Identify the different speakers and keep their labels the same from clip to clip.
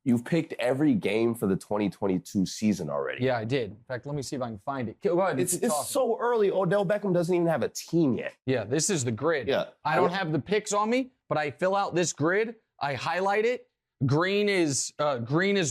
Speaker 1: You've picked every game for the 2022 season already.
Speaker 2: Yeah, I did. In fact, let me see if I can find it. Go ahead.
Speaker 1: It's so early. Odell Beckham doesn't even have a team yet.
Speaker 2: Yeah, this is the grid.
Speaker 1: Yeah.
Speaker 2: I don't have the picks on me, but I fill out this grid. I highlight it. Green is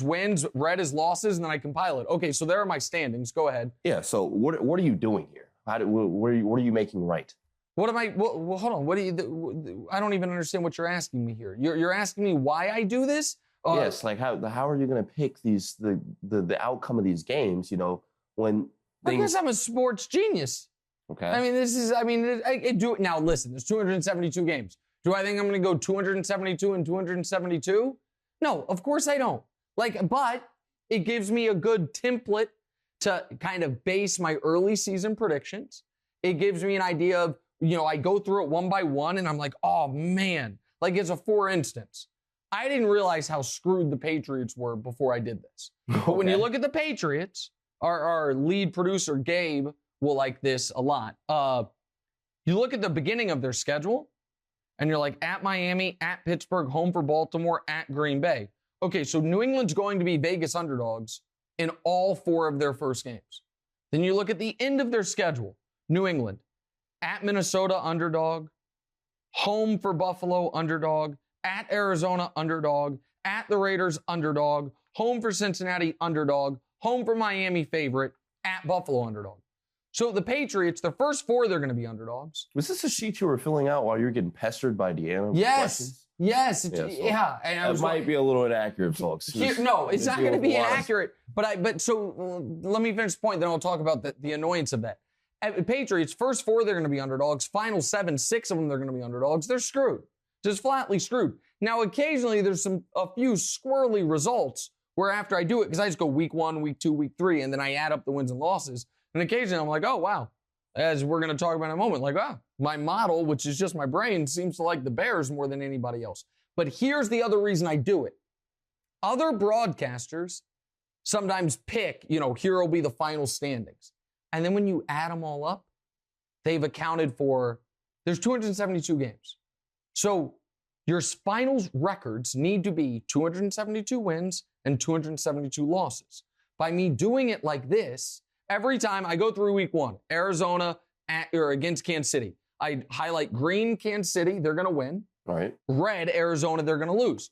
Speaker 2: wins, red is losses, and then I compile it. Okay, so there are my standings. Go ahead.
Speaker 1: Yeah. So what are you doing here? What are you making right?
Speaker 2: What am I? Well, hold on. I don't even understand what you're asking me here. You're asking me why I do this?
Speaker 1: Yes. Like how are you going to pick the outcome of these games? You know, when
Speaker 2: because I'm a sports genius.
Speaker 1: Okay.
Speaker 2: I mean, I do it now. Listen, there's 272 games. Do I think I'm going to go 272 and 272? No, of course I don't. But it gives me a good template to kind of base my early season predictions. It gives me an idea of, I go through it one by one and I'm like, oh man. Like as a for instance, I didn't realize how screwed the Patriots were before I did this. Okay. But when you look at the Patriots, our lead producer, Gabe, will like this a lot. You look at the beginning of their schedule and you're like at Miami, at Pittsburgh, home for Baltimore, at Green Bay. Okay, so New England's going to be Vegas underdogs in all 4 of their first games. Then you look at the end of their schedule. New England, at Minnesota, underdog, home for Buffalo, underdog, at Arizona, underdog, at the Raiders, underdog, home for Cincinnati, underdog, home for Miami, favorite, at Buffalo, underdog. So the Patriots, the first 4, they're going to be underdogs.
Speaker 1: Was this a sheet you were filling out while you were getting pestered by Deanna?
Speaker 2: Yes. Yes. And
Speaker 1: that might be a little inaccurate, folks.
Speaker 2: No, it's not going to be inaccurate. So let me finish the point, then I'll talk about the annoyance of that. At Patriots, first 4, they're going to be underdogs. Final 7, 6 of them, they're going to be underdogs. They're screwed. Just flatly screwed. Now, occasionally, there's a few squirrely results where after I do it, because I just go week 1, week 2, week 3, and then I add up the wins and losses. And occasionally, I'm like, oh, wow. As we're going to talk about in a moment, like, wow, my model, which is just my brain, seems to like the Bears more than anybody else. But here's the other reason I do it. Other broadcasters sometimes pick, here will be the final standings. And then when you add them all up, they've accounted for, there's 272 games. So your finals records need to be 272 wins and 272 losses. By me doing it like this, every time I go through week 1, Arizona against Kansas City, I highlight green Kansas City, they're going to win.
Speaker 1: All right.
Speaker 2: Red Arizona, they're going to lose.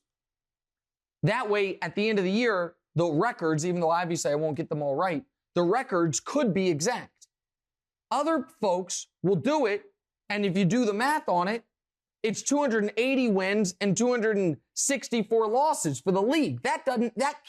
Speaker 2: That way, at the end of the year, the records, even though obviously I won't get them all right, the records could be exact. Other folks will do it, and if you do the math on it, it's 280 wins and 264 losses for the league. That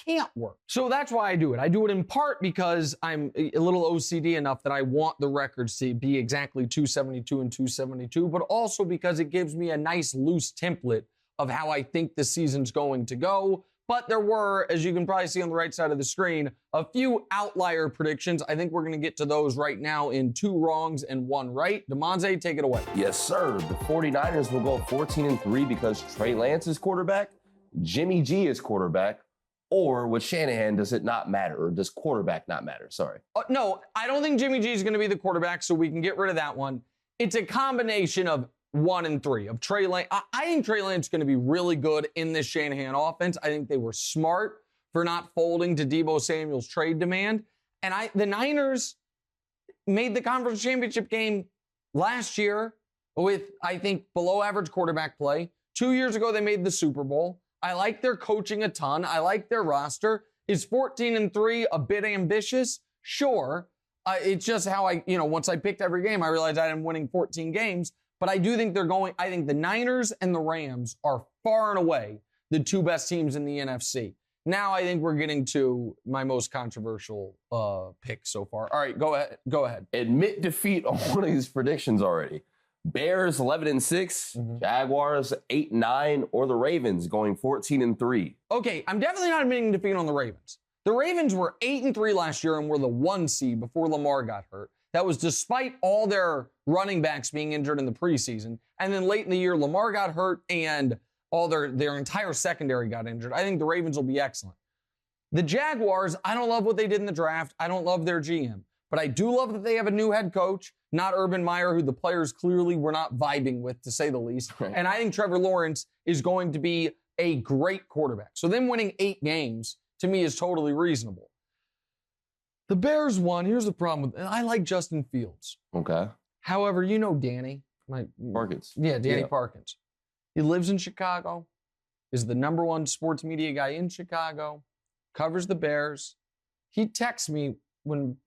Speaker 2: can't work. So that's why I do it. I do it in part because I'm a little OCD enough that I want the records to be exactly 272 and 272, but also because it gives me a nice loose template of how I think the season's going to go. But there were, as you can probably see on the right side of the screen, a few outlier predictions. I think we're going to get to those right now in 2 wrongs and 1 right. DeMonze, take it away.
Speaker 1: Yes, sir. The 49ers will go 14-3 because Trey Lance is quarterback, Jimmy G is quarterback, or with Shanahan, does it not matter? Or does quarterback not matter? Sorry.
Speaker 2: No, I don't think Jimmy G is going to be the quarterback, so we can get rid of that one. It's a combination of 1 and 3 of Trey Lance. I think Trey Lance is going to be really good in this Shanahan offense. I think they were smart for not folding to Deebo Samuel's trade demand. And the Niners made the conference championship game last year with, I think, below average quarterback play. 2 years ago, they made the Super Bowl. I like their coaching a ton. I like their roster. Is 14-3 a bit ambitious? Sure. It's just how once I picked every game, I realized I'm winning 14 games. But I do think I think the Niners and the Rams are far and away the 2 best teams in the NFC. Now I think we're getting to my most controversial pick so far. All right, go ahead.
Speaker 1: Admit defeat on one of these predictions already. Bears 11-6, Jaguars 8-9, or the Ravens going 14-3.
Speaker 2: Okay, I'm definitely not admitting defeat on the Ravens. The Ravens were 8-3 last year and were the 1 seed before Lamar got hurt. That was despite all their running backs being injured in the preseason. And then late in the year, Lamar got hurt and all their entire secondary got injured. I think the Ravens will be excellent. The Jaguars, I don't love what they did in the draft. I don't love their GM. But I do love that they have a new head coach, not Urban Meyer, who the players clearly were not vibing with, to say the least. Right. And I think Trevor Lawrence is going to be a great quarterback. So them winning 8 games, to me, is totally reasonable. The Bears won. Here's the problem with I like Justin Fields.
Speaker 1: Okay.
Speaker 2: However, you know Danny.
Speaker 1: Parkins.
Speaker 2: Yeah, Danny Parkins. He lives in Chicago, is the #1 sports media guy in Chicago, covers the Bears. He texts me when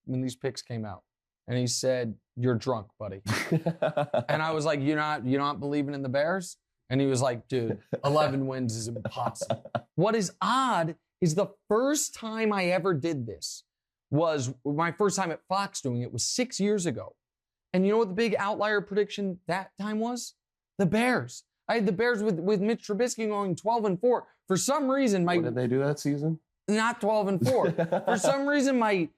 Speaker 2: these picks came out, and he said, "You're drunk, buddy." And I was like, "You're not believing in the Bears?" And he was like, "Dude, 11 wins is impossible." What is odd is the first time I ever did this was my first time at Fox doing it was 6 years ago. And you know what the big outlier prediction that time was? The Bears. I had the Bears with Mitch Trubisky going 12-4. For some reason,
Speaker 1: what did they do that season?
Speaker 2: Not 12-4. For some reason, my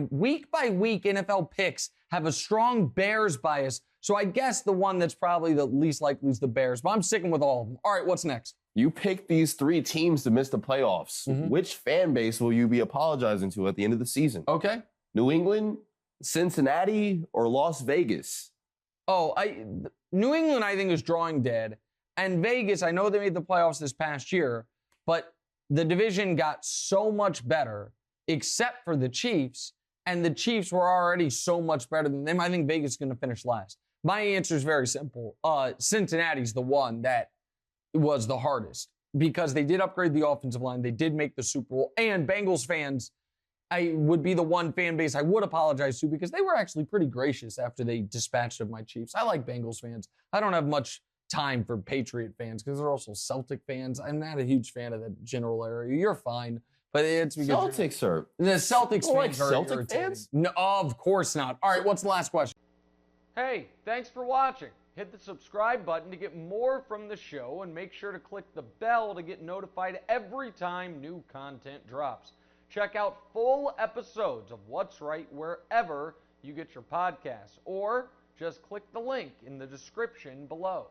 Speaker 2: week by week NFL picks have a strong Bears bias. So I guess the one that's probably the least likely is the Bears. But I'm sticking with all of them. All right, what's next?
Speaker 1: You picked these 3 teams to miss the playoffs.
Speaker 2: Mhm.
Speaker 1: Which fan base will you be apologizing to at the end of the season?
Speaker 2: Okay.
Speaker 1: New England, Cincinnati, or Las Vegas?
Speaker 2: Oh, New England, I think, is drawing dead. And Vegas, I know they made the playoffs this past year, but the division got so much better, except for the Chiefs, and the Chiefs were already so much better than them. I think Vegas is going to finish last. My answer is very simple. Cincinnati's the one that was the hardest because they did upgrade the offensive line. They did make the Super Bowl. And Bengals fans, I would be the one fan base I would apologize to because they were actually pretty gracious after they dispatched of my Chiefs. I like Bengals fans. I don't have much time for Patriot fans because they're also Celtic fans. I'm not a huge fan of that general area. You're fine, but it's because
Speaker 1: Celtics are.
Speaker 2: the Celtics
Speaker 1: You
Speaker 2: fans
Speaker 1: like
Speaker 2: are
Speaker 1: Celtic
Speaker 2: irritating.
Speaker 1: fans?
Speaker 2: No, of course not. All right, what's the last question?
Speaker 3: Hey, thanks for watching. Hit the subscribe button to get more from the show and make sure to click the bell to get notified every time new content drops. Check out full episodes of What's Right wherever you get your podcasts, or just click the link in the description below.